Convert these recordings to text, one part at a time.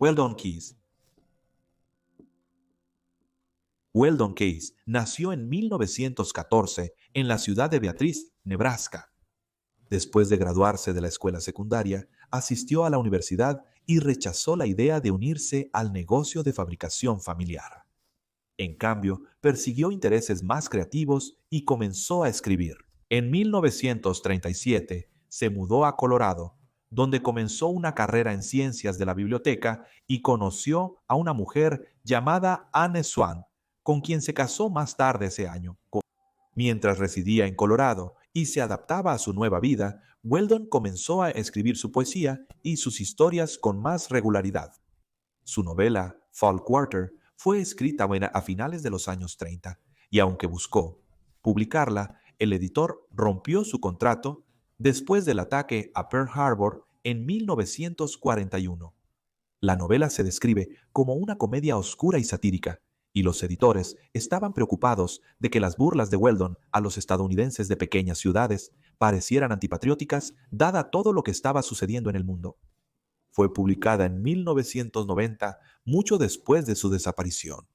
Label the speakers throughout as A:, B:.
A: Weldon Keys. Weldon Keys nació en 1914 en la ciudad de Beatrice, Nebraska. Después de graduarse de la escuela secundaria, asistió a la universidad y rechazó la idea de unirse al negocio de fabricación familiar. En cambio, persiguió intereses más creativos y comenzó a escribir. En 1937 se mudó a Colorado, donde comenzó una carrera en ciencias de la biblioteca y conoció a una mujer llamada Anne Swan, con quien se casó más tarde ese año. Mientras residía en Colorado y se adaptaba a su nueva vida, Weldon comenzó a escribir su poesía y sus historias con más regularidad. Su novela, Fall Quarter, fue escrita a finales de los años 30, y aunque buscó publicarla, el editor rompió su contrato después del ataque a Pearl Harbor en 1941. La novela se describe como una comedia oscura y satírica, y los editores estaban preocupados de que las burlas de Weldon a los estadounidenses de pequeñas ciudades parecieran antipatrióticas dada todo lo que estaba sucediendo en el mundo. Fue publicada en 1990, mucho después de su desaparición.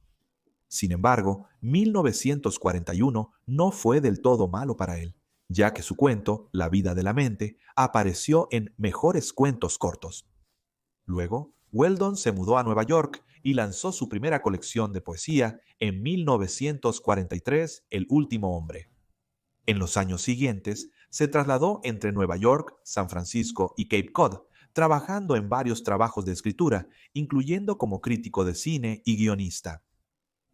A: Sin embargo, 1941 no fue del todo malo para él, ya que su cuento, La vida de la mente, apareció en Mejores Cuentos Cortos. Luego, Weldon se mudó a Nueva York y lanzó su primera colección de poesía en 1943, El último hombre. En los años siguientes, se trasladó entre Nueva York, San Francisco y Cape Cod, trabajando en varios trabajos de escritura, incluyendo como crítico de cine y guionista.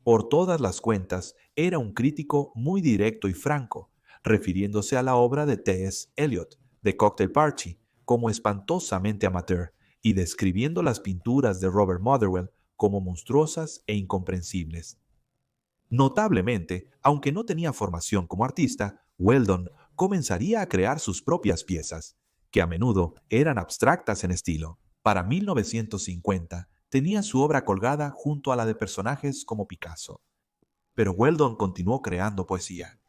A: Por todas las cuentas, era un crítico muy directo y franco, refiriéndose a la obra de T.S. Eliot, The Cocktail Party, como espantosamente amateur, y describiendo las pinturas de Robert Motherwell como monstruosas e incomprensibles. Notablemente, aunque no tenía formación como artista, Weldon comenzaría a crear sus propias piezas, que a menudo eran abstractas en estilo. Para 1950, tenía su obra colgada junto a la de personajes como Picasso. Pero Weldon continuó creando poesía.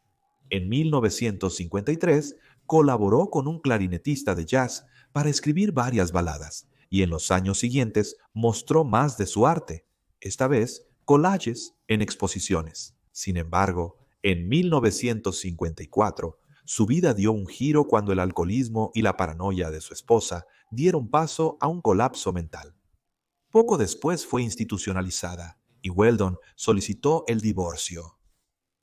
A: En 1953, colaboró con un clarinetista de jazz para escribir varias baladas, y en los años siguientes mostró más de su arte, esta vez collages en exposiciones. Sin embargo, en 1954, su vida dio un giro cuando el alcoholismo y la paranoia de su esposa dieron paso a un colapso mental. Poco después fue institucionalizada y Weldon solicitó el divorcio.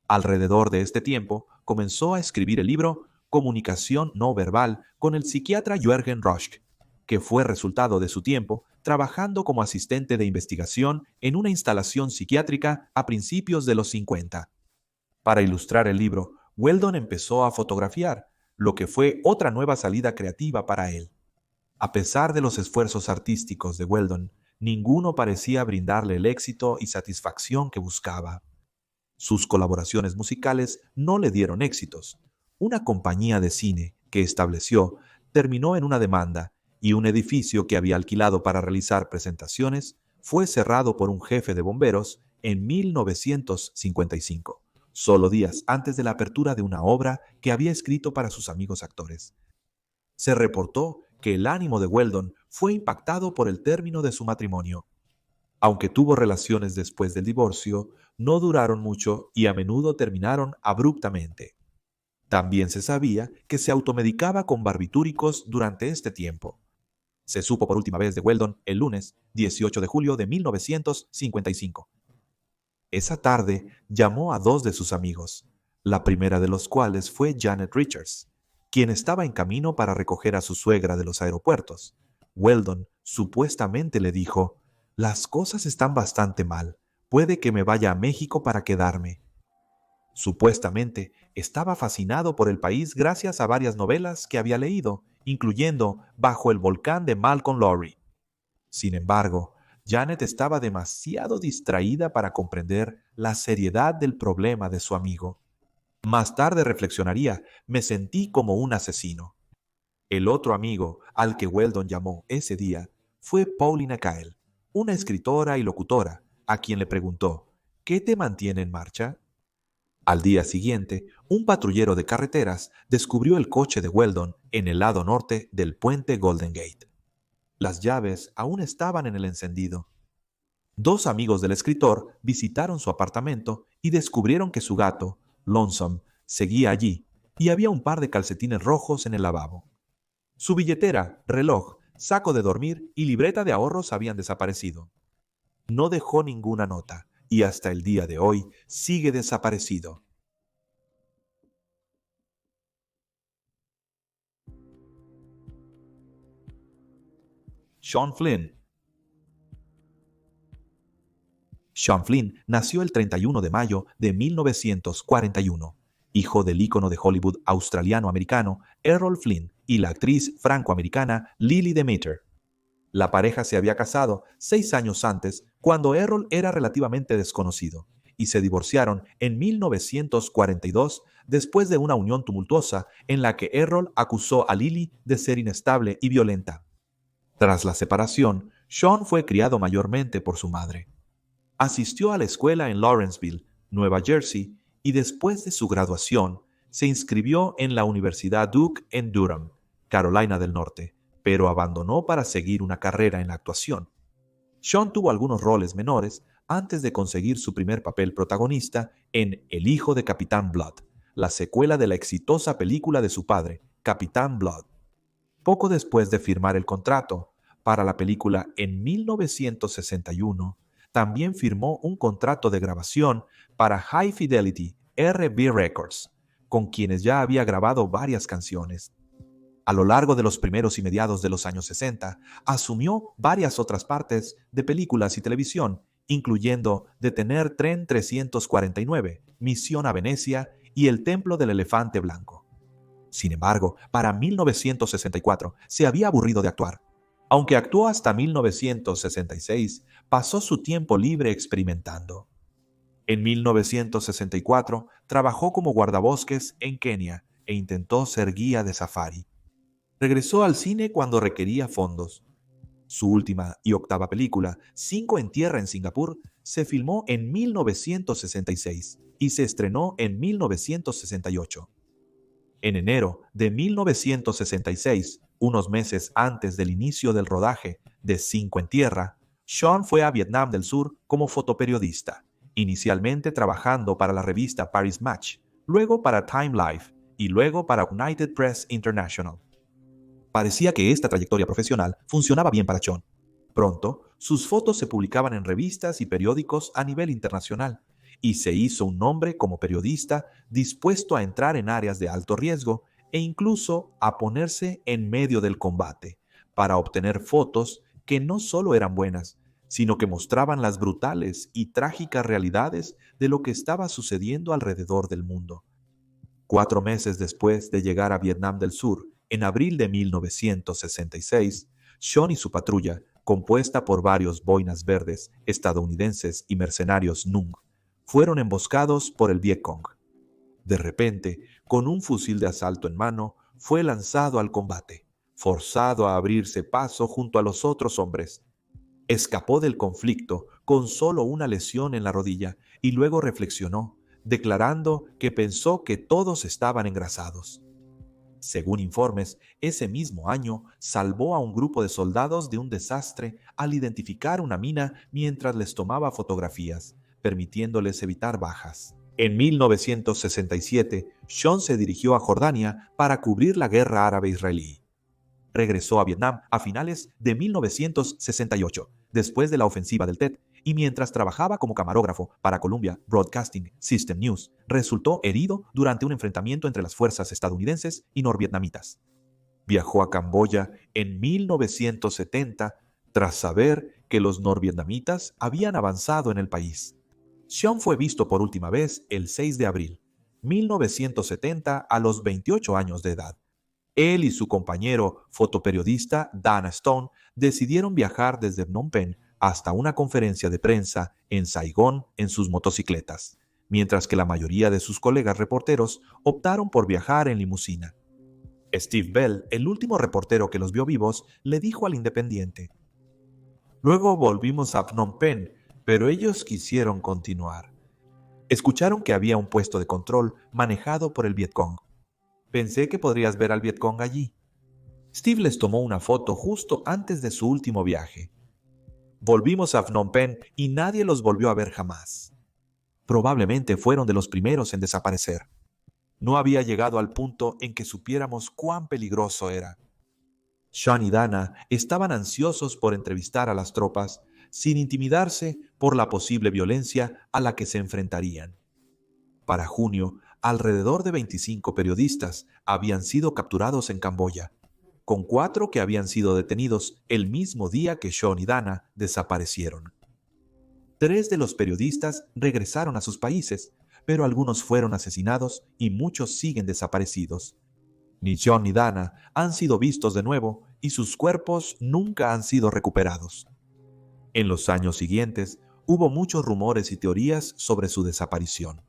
A: Alrededor de este tiempo, comenzó a escribir el libro Comunicación no verbal con el psiquiatra Jürgen Rösch, que fue resultado de su tiempo trabajando como asistente de investigación en una instalación psiquiátrica a principios de los 50. Para ilustrar el libro, Weldon empezó a fotografiar, lo que fue otra nueva salida creativa para él. A pesar de los esfuerzos artísticos de Weldon, ninguno parecía brindarle el éxito y satisfacción que buscaba. Sus colaboraciones musicales no le dieron éxitos. Una compañía de cine que estableció terminó en una demanda y un edificio que había alquilado para realizar presentaciones fue cerrado por un jefe de bomberos en 1955, solo días antes de la apertura de una obra que había escrito para sus amigos actores. Se reportó que el ánimo de Weldon fue impactado por el término de su matrimonio. Aunque tuvo relaciones después del divorcio, no duraron mucho y a menudo terminaron abruptamente. También se sabía que se automedicaba con barbitúricos durante este tiempo. Se supo por última vez de Weldon el lunes 18 de julio de 1955. Esa tarde llamó a dos de sus amigos, la primera de los cuales fue Janet Richards, quien estaba en camino para recoger a su suegra de los aeropuertos. Weldon supuestamente le dijo: «Las cosas están bastante mal. Puede que me vaya a México para quedarme». Supuestamente estaba fascinado por el país gracias a varias novelas que había leído, incluyendo Bajo el volcán de Malcolm Lowry. Sin embargo, Janet estaba demasiado distraída para comprender la seriedad del problema de su amigo. Más tarde reflexionaría: «Me sentí como un asesino». El otro amigo al que Weldon llamó ese día fue Paulina Kael, una escritora y locutora, a quien le preguntó: «¿Qué te mantiene en marcha?». Al día siguiente, un patrullero de carreteras descubrió el coche de Weldon en el lado norte del puente Golden Gate. Las llaves aún estaban en el encendido. Dos amigos del escritor visitaron su apartamento y descubrieron que su gato, Lonesome, seguía allí, y había un par de calcetines rojos en el lavabo. Su billetera, reloj, saco de dormir y libreta de ahorros habían desaparecido. No dejó ninguna nota y hasta el día de hoy sigue desaparecido. Sean Flynn. Sean Flynn nació el 31 de mayo de 1941, hijo del ícono de Hollywood australiano-americano Errol Flynn y la actriz franco-americana Lily Demeter. La pareja se había casado 6 años antes, cuando Errol era relativamente desconocido, y se divorciaron en 1942 después de una unión tumultuosa en la que Errol acusó a Lily de ser inestable y violenta. Tras la separación, Sean fue criado mayormente por su madre. Asistió a la escuela en Lawrenceville, Nueva Jersey, y después de su graduación, se inscribió en la Universidad Duke en Durham, Carolina del Norte, pero abandonó para seguir una carrera en la actuación. Sean tuvo algunos roles menores antes de conseguir su primer papel protagonista en El hijo de Capitán Blood, la secuela de la exitosa película de su padre, Capitán Blood. Poco después de firmar el contrato para la película en 1961, también firmó un contrato de grabación para High Fidelity RB Records, con quienes ya había grabado varias canciones. A lo largo de los primeros y mediados de los años 60, asumió varias otras partes de películas y televisión, incluyendo Detener Tren 349, Misión a Venecia y El Templo del Elefante Blanco. Sin embargo, para 1964 se había aburrido de actuar. Aunque actuó hasta 1966, pasó su tiempo libre experimentando. En 1964 trabajó como guardabosques en Kenia e intentó ser guía de safari. Regresó al cine cuando requería fondos. Su última y octava película, Cinco en Tierra en Singapur, se filmó en 1966 y se estrenó en 1968. En enero de 1966, unos meses antes del inicio del rodaje de Cinco en Tierra, Sean fue a Vietnam del Sur como fotoperiodista, inicialmente trabajando para la revista Paris Match, luego para Time Life y luego para United Press International. Parecía que esta trayectoria profesional funcionaba bien para Sean. Pronto, sus fotos se publicaban en revistas y periódicos a nivel internacional, y se hizo un nombre como periodista dispuesto a entrar en áreas de alto riesgo e incluso a ponerse en medio del combate para obtener fotos que no solo eran buenas, sino que mostraban las brutales y trágicas realidades de lo que estaba sucediendo alrededor del mundo. 4 meses después de llegar a Vietnam del Sur, en abril de 1966, Sean y su patrulla, compuesta por varios boinas verdes estadounidenses y mercenarios Nung, fueron emboscados por el Vietcong. De repente, con un fusil de asalto en mano, fue lanzado al combate, forzado a abrirse paso junto a los otros hombres. Escapó del conflicto con solo una lesión en la rodilla y luego reflexionó, declarando que pensó que todos estaban engrasados. Según informes, ese mismo año salvó a un grupo de soldados de un desastre al identificar una mina mientras les tomaba fotografías, permitiéndoles evitar bajas. En 1967, Sean se dirigió a Jordania para cubrir la guerra árabe-israelí. Regresó a Vietnam a finales de 1968, después de la ofensiva del Tet, y mientras trabajaba como camarógrafo para Columbia Broadcasting System News, resultó herido durante un enfrentamiento entre las fuerzas estadounidenses y norvietnamitas. Viajó a Camboya en 1970 tras saber que los norvietnamitas habían avanzado en el país. Sean fue visto por última vez el 6 de abril, 1970, a los 28 años de edad. Él y su compañero fotoperiodista Dana Stone decidieron viajar desde Phnom Penh hasta una conferencia de prensa en Saigón en sus motocicletas, mientras que la mayoría de sus colegas reporteros optaron por viajar en limusina. Steve Bell, el último reportero que los vio vivos, le dijo al Independiente: "Luego volvimos a Phnom Penh, pero ellos quisieron continuar. Escucharon que había un puesto de control manejado por el Vietcong. Pensé que podrías ver al Vietcong allí". Steve les tomó una foto justo antes de su último viaje. Volvimos a Phnom Penh y nadie los volvió a ver jamás. Probablemente fueron de los primeros en desaparecer. No había llegado al punto en que supiéramos cuán peligroso era. Sean y Dana estaban ansiosos por entrevistar a las tropas, sin intimidarse por la posible violencia a la que se enfrentarían. Para junio, alrededor de 25 periodistas habían sido capturados en Camboya, con 4 que habían sido detenidos el mismo día que Sean y Dana desaparecieron. 3 de los periodistas regresaron a sus países, pero algunos fueron asesinados y muchos siguen desaparecidos. Ni Sean ni Dana han sido vistos de nuevo y sus cuerpos nunca han sido recuperados. En los años siguientes, hubo muchos rumores y teorías sobre su desaparición.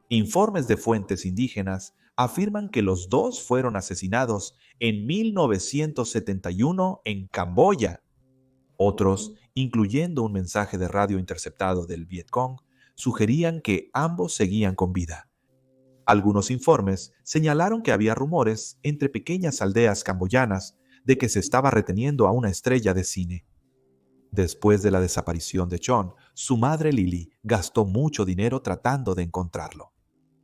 A: Informes de fuentes indígenas afirman que los dos fueron asesinados en 1971 en Camboya. Otros, incluyendo un mensaje de radio interceptado del Vietcong, sugerían que ambos seguían con vida. Algunos informes señalaron que había rumores entre pequeñas aldeas camboyanas de que se estaba reteniendo a una estrella de cine. Después de la desaparición de Sean, su madre Lily gastó mucho dinero tratando de encontrarlo.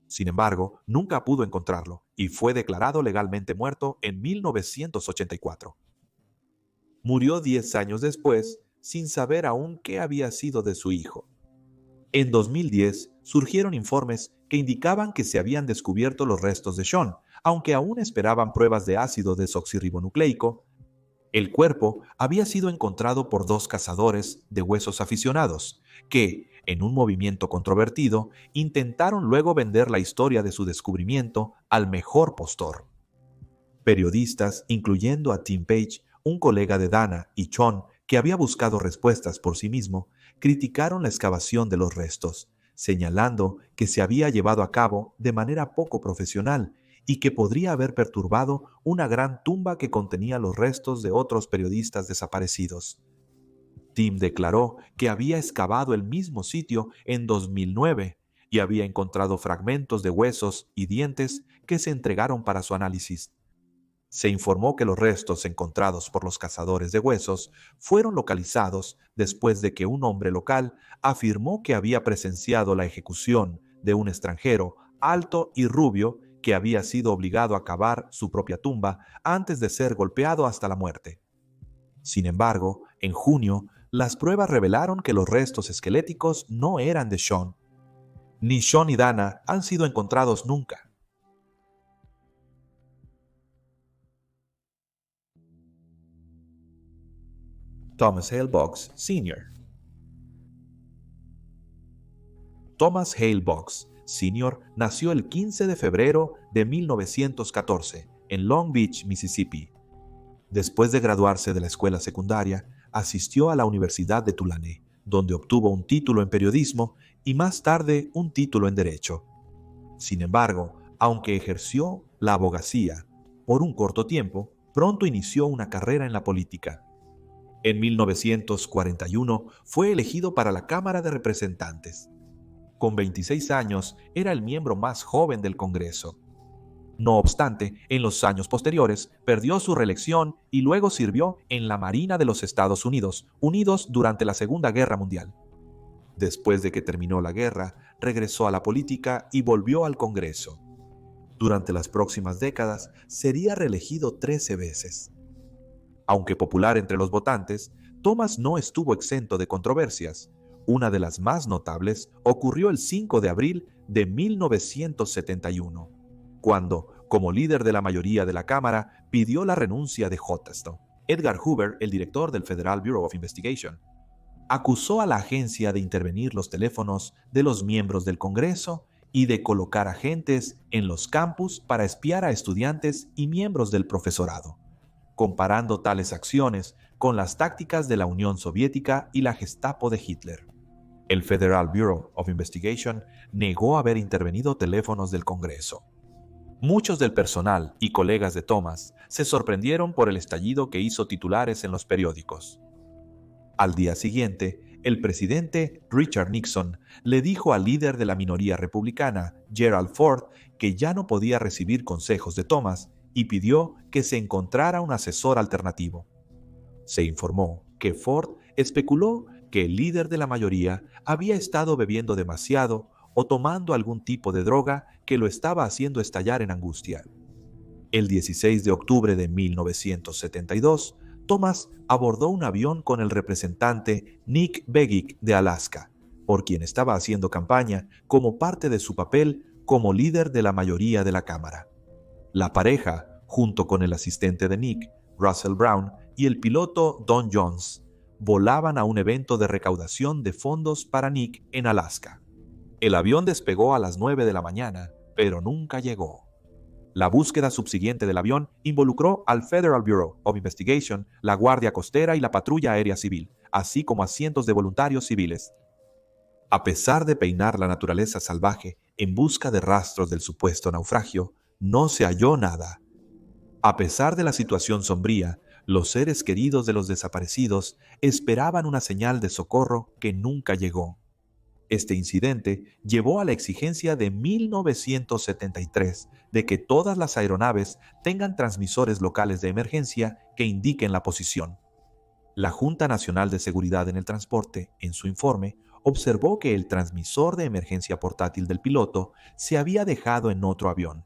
A: Sin embargo, nunca pudo encontrarlo y fue declarado legalmente muerto en 1984. Murió 10 años después, sin saber aún qué había sido de su hijo. En 2010 surgieron informes que indicaban que se habían descubierto los restos de Sean, aunque aún esperaban pruebas de ácido desoxirribonucleico. El cuerpo había sido encontrado por 2 cazadores de huesos aficionados, que, en un movimiento controvertido, intentaron luego vender la historia de su descubrimiento al mejor postor. Periodistas, incluyendo a Tim Page, un colega de Dana, y Sean, que había buscado respuestas por sí mismo, criticaron la excavación de los restos, señalando que se había llevado a cabo de manera poco profesional y que podría haber perturbado una gran tumba que contenía los restos de otros periodistas desaparecidos. Tim declaró que había excavado el mismo sitio en 2009 y había encontrado fragmentos de huesos y dientes que se entregaron para su análisis. Se informó que los restos encontrados por los cazadores de huesos fueron localizados después de que un hombre local afirmó que había presenciado la ejecución de un extranjero alto y rubio que había sido obligado a cavar su propia tumba antes de ser golpeado hasta la muerte. Sin embargo, en junio, las pruebas revelaron que los restos esqueléticos no eran de Sean. Ni Sean ni Dana han sido encontrados nunca. Thomas Hale Box, Sr. Thomas Hale Box, Sr. nació el 15 de febrero de 1914 en Long Beach, Mississippi. Después de graduarse de la escuela secundaria, asistió a la Universidad de Tulane, donde obtuvo un título en periodismo y más tarde un título en derecho. Sin embargo, aunque ejerció la abogacía por un corto tiempo, pronto inició una carrera en la política. En 1941 fue elegido para la Cámara de Representantes. Con 26 años era el miembro más joven del Congreso. No obstante, en los años posteriores perdió su reelección y luego sirvió en la Marina de los Estados Unidos, unidos durante la Segunda Guerra Mundial. Después de que terminó la guerra, regresó a la política y volvió al Congreso. Durante las próximas décadas sería reelegido 13 veces. Aunque popular entre los votantes, Thomas no estuvo exento de controversias. Una de las más notables ocurrió el 5 de abril de 1971, cuando, como líder de la mayoría de la Cámara, pidió la renuncia de J. Edgar Hoover, el director del Federal Bureau of Investigation. Acusó a la agencia de intervenir los teléfonos de los miembros del Congreso y de colocar agentes en los campus para espiar a estudiantes y miembros del profesorado, comparando tales acciones con las tácticas de la Unión Soviética y la Gestapo de Hitler. El Federal Bureau of Investigation negó haber intervenido teléfonos del Congreso. Muchos del personal y colegas de Thomas se sorprendieron por el estallido que hizo titulares en los periódicos. Al día siguiente, el presidente Richard Nixon le dijo al líder de la minoría republicana, Gerald Ford, que ya no podía recibir consejos de Thomas y pidió que se encontrara un asesor alternativo. Se informó que Ford especuló que el líder de la mayoría había estado bebiendo demasiado o tomando algún tipo de droga que lo estaba haciendo estallar en angustia. El 16 de octubre de 1972, Thomas abordó un avión con el representante Nick Begich de Alaska, por quien estaba haciendo campaña como parte de su papel como líder de la mayoría de la Cámara. La pareja, junto con el asistente de Nick, Russell Brown, y el piloto Don Jones, volaban a un evento de recaudación de fondos para Nick en Alaska. El avión despegó a las 9 de la mañana, pero nunca llegó. La búsqueda subsiguiente del avión involucró al Federal Bureau of Investigation, la Guardia Costera y la Patrulla Aérea Civil, así como a cientos de voluntarios civiles. A pesar de peinar la naturaleza salvaje en busca de rastros del supuesto naufragio, no se halló nada. A pesar de la situación sombría, los seres queridos de los desaparecidos esperaban una señal de socorro que nunca llegó. Este incidente llevó a la exigencia de 1973 de que todas las aeronaves tengan transmisores locales de emergencia que indiquen la posición. La Junta Nacional de Seguridad en el Transporte, en su informe, observó que el transmisor de emergencia portátil del piloto se había dejado en otro avión.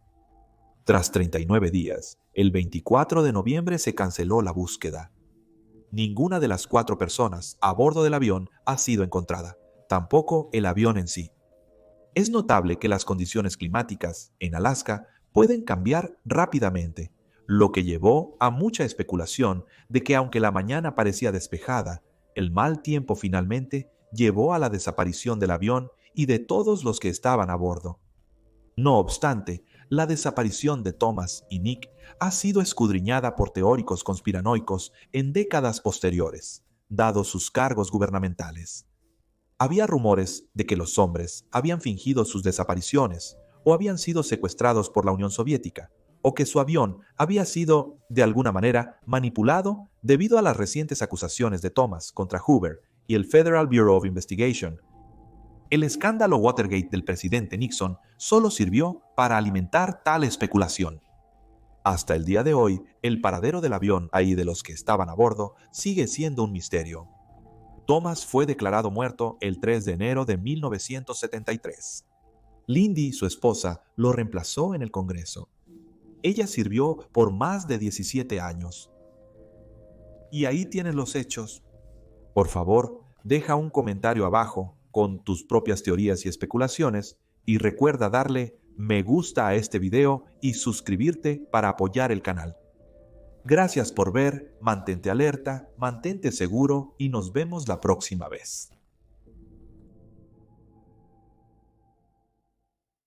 A: Tras 39 días, el 24 de noviembre se canceló la búsqueda. Ninguna de las 4 personas a bordo del avión ha sido encontrada, tampoco el avión en sí. Es notable que las condiciones climáticas en Alaska pueden cambiar rápidamente, lo que llevó a mucha especulación de que aunque la mañana parecía despejada, el mal tiempo finalmente llevó a la desaparición del avión y de todos los que estaban a bordo. No obstante, la desaparición de Thomas y Nick ha sido escudriñada por teóricos conspiranoicos en décadas posteriores, dados sus cargos gubernamentales. Había rumores de que los hombres habían fingido sus desapariciones o habían sido secuestrados por la Unión Soviética, o que su avión había sido, de alguna manera, manipulado debido a las recientes acusaciones de Thomas contra Hoover y el Federal Bureau of Investigation. El escándalo Watergate del presidente Nixon solo sirvió para alimentar tal especulación. Hasta el día de hoy, el paradero del avión y de los que estaban a bordo sigue siendo un misterio. Thomas fue declarado muerto el 3 de enero de 1973. Lindy, su esposa, lo reemplazó en el Congreso. Ella sirvió por más de 17 años. Y ahí tienes los hechos. Por favor, deja un comentario abajo con tus propias teorías y especulaciones y recuerda darle me gusta a este video y suscribirte para apoyar el canal. Gracias por ver, mantente alerta, mantente seguro y nos vemos la próxima vez.